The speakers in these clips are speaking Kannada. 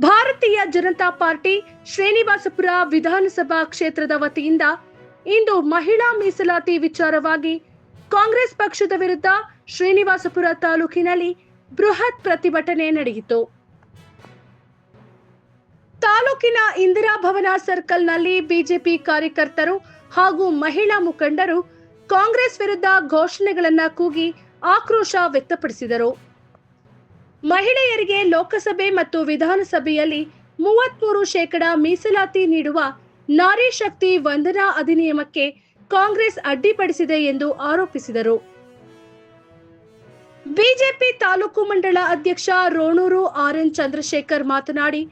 ಭಾರತೀಯ ಜನತಾ ಪಾರ್ಟಿ ಶ್ರೀನಿವಾಸಪುರ ವಿಧಾನಸಭಾ ಕ್ಷೇತ್ರದ ವತಿಯಿಂದ ಇಂದು ಮಹಿಳಾ ಮೀಸಲಾತಿ ವಿಚಾರವಾಗಿ ಕಾಂಗ್ರೆಸ್ ಪಕ್ಷದ ವಿರುದ್ಧ ಶ್ರೀನಿವಾಸಪುರ ತಾಲೂಕಿನಲ್ಲಿ ಬೃಹತ್ ಪ್ರತಿಭಟನೆ ನಡೆಯಿತು. ತಾಲೂಕಿನ ಇಂದಿರಾ ಭವನ ಸರ್ಕಲ್ನಲ್ಲಿ ಬಿಜೆಪಿ ಕಾರ್ಯಕರ್ತರು ಹಾಗೂ ಮಹಿಳಾ ಮುಖಂಡರು ಕಾಂಗ್ರೆಸ್ ವಿರುದ್ಧ ಘೋಷಣೆಗಳನ್ನು ಕೂಗಿ ಆಕ್ರೋಶ ವ್ಯಕ್ತಪಡಿಸಿದರು. ಮಹಿಳೆಯರಿಗೆ ಲೋಕಸಭೆ ಮತ್ತು ವಿಧಾನಸಭೆಯಲ್ಲಿ 33% ಮೀಸಲಾತಿ ನೀಡುವ ನಾರಿ ಶಕ್ತಿ ವಂದನಾ ಅಧಿನಿಯಮಕ್ಕೆ ಕಾಂಗ್ರೆಸ್ ಅಡ್ಡಿಪಡಿಸಿದೆ ಎಂದು ಆರೋಪಿಸಿದರು. ಬಿಜೆಪಿ ತಾಲೂಕು ಮಂಡಳ ಅಧ್ಯಕ್ಷ ರೋಣೂರು ಆರ್.ಎನ್. ಚಂದ್ರಶೇಖರ್ ಮಾತನಾಡಿ,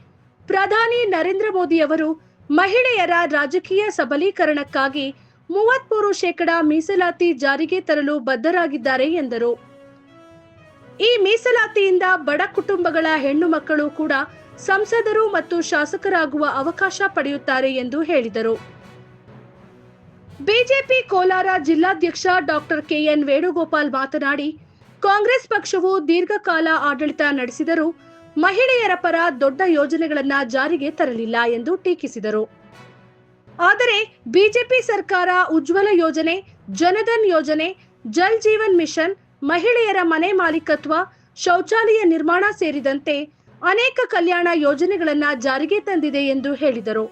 ಪ್ರಧಾನಿ ನರೇಂದ್ರ ಮೋದಿ ಅವರು ಮಹಿಳೆಯರ ರಾಜಕೀಯ ಸಬಲೀಕರಣಕ್ಕಾಗಿ 33% ಮೀಸಲಾತಿ ಜಾರಿಗೆ ತರಲು ಬದ್ಧರಾಗಿದ್ದಾರೆ ಎಂದರು. ಈ ಮೀಸಲಾತಿಯಿಂದ ಬಡ ಕುಟುಂಬಗಳ ಹೆಣ್ಣು ಮಕ್ಕಳು ಕೂಡ ಸಂಸದರು ಮತ್ತು ಶಾಸಕರಾಗುವ ಅವಕಾಶ ಪಡೆಯುತ್ತಾರೆ ಎಂದು ಹೇಳಿದರು. ಬಿಜೆಪಿ ಕೋಲಾರ ಜಿಲ್ಲಾಧ್ಯಕ್ಷ ಡಾಕ್ಟರ್ ಕೆ.ಎನ್. ವೇಣುಗೋಪಾಲ್ ಮಾತನಾಡಿ, ಕಾಂಗ್ರೆಸ್ ಪಕ್ಷವು ದೀರ್ಘಕಾಲ ಆಡಳಿತ ನಡೆಸಿದರೂ ಮಹಿಳೆಯರ ಪರ ದೊಡ್ಡ ಯೋಜನೆಗಳನ್ನು ಜಾರಿಗೆ ತರಲಿಲ್ಲ ಎಂದು ಟೀಕಿಸಿದರು. ಆದರೆ ಬಿಜೆಪಿ ಸರ್ಕಾರ ಉಜ್ವಲ ಯೋಜನೆ, ಜನಧನ್ ಯೋಜನೆ, ಜಲ್ ಜೀವನ್ ಮಿಷನ್, ಮಹಿಳೆಯರ ಮನೆ ಮಾಲೀಕತ್ವ, ಶೌಚಾಲಯ ನಿರ್ಮಾಣ ಸೇರಿದಂತೆ ಅನೇಕ ಕಲ್ಯಾಣ ಯೋಜನೆಗಳನ್ನು ಜಾರಿಗೆ ತಂದಿದೆ ಎಂದು ಹೇಳಿದರು.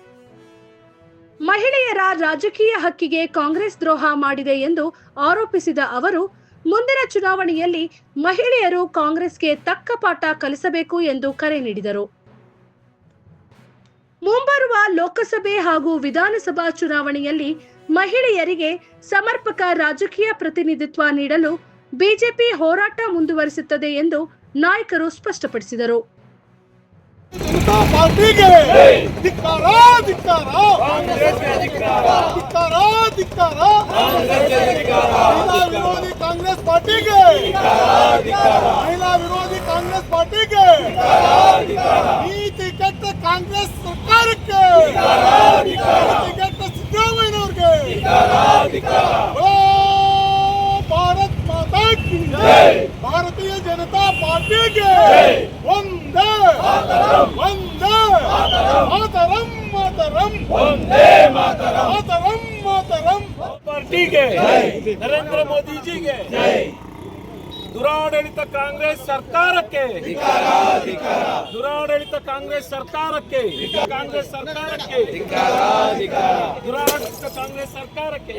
ಮಹಿಳೆಯರ ರಾಜಕೀಯ ಹಕ್ಕಿಗೆ ಕಾಂಗ್ರೆಸ್ ದ್ರೋಹ ಮಾಡಿದೆ ಎಂದು ಆರೋಪಿಸಿದ ಅವರು, ಮುಂದಿನ ಚುನಾವಣೆಯಲ್ಲಿ ಮಹಿಳೆಯರು ಕಾಂಗ್ರೆಸ್ಗೆ ತಕ್ಕ ಪಾಠ ಕಲಿಸಬೇಕು ಎಂದು ಕರೆ ನೀಡಿದರು. ಮುಂಬರುವ ಲೋಕಸಭೆ ಹಾಗೂ ವಿಧಾನಸಭಾ ಚುನಾವಣೆಯಲ್ಲಿ ಮಹಿಳೆಯರಿಗೆ ಸಮರ್ಪಕ ರಾಜಕೀಯ ಪ್ರತಿನಿಧಿತ್ವ ನೀಡಲು ಬಿಜೆಪಿ ಹೋರಾಟ ಮುಂದುವರಿಸುತ್ತದೆ ಎಂದು ನಾಯಕರು ಸ್ಪಷ್ಟಪಡಿಸಿದರು. ಜನತಾ ಪಾರ್ಟಿಗೆ ಧಿಕ್ಕಾರ, ಧಿಕ್ಕಾರ, ಧಿಕ್ಕಾರ, ಧಿಕ್ಕಾರ, ಮಹಿಳಾ ವಿರೋಧಿ ಕಾಂಗ್ರೆಸ್ ಪಾರ್ಟಿಗೆ, ಮಹಿಳಾ ವಿರೋಧಿ ಕಾಂಗ್ರೆಸ್ ಪಾರ್ಟಿಗೆ, ನೀತಿ ಕೆಟ್ಟ ಕಾಂಗ್ರೆಸ್ ಸರ್ಕಾರಕ್ಕೆ, ನೀತಿ ಕೆಟ್ಟ ಸಿದ್ದರಾಮಯ್ಯನವ್ರಿಗೆ, ಭಾರತ್ ಮಾತಾ ಕಿ ಜೈ, ಭಾರತೀಯ ಜನತಾ ಪಾರ್ಟಿಗೆ ಒಂದೇ ಒಂದೇ ಮಾತರಂ, ಮಾತರಂ, ಒಂದೇ ಮಾತರಂ, ಮಾತರಂ, ಮಾತರಂ. ಪಾರ್ಟಿಗೆ ನರೇಂದ್ರ ಮೋದಿ ಜಿಗೆ ದುರಾಡಳಿತ ಕಾಂಗ್ರೆಸ್ ಸರ್ಕಾರಕ್ಕೆ, ದುರಾಡಳಿತ ಕಾಂಗ್ರೆಸ್ ಸರ್ಕಾರಕ್ಕೆ, ಕಾಂಗ್ರೆಸ್ ಸರ್ಕಾರಕ್ಕೆ, ದುರಾಡಳಿತ ಕಾಂಗ್ರೆಸ್ ಸರ್ಕಾರಕ್ಕೆ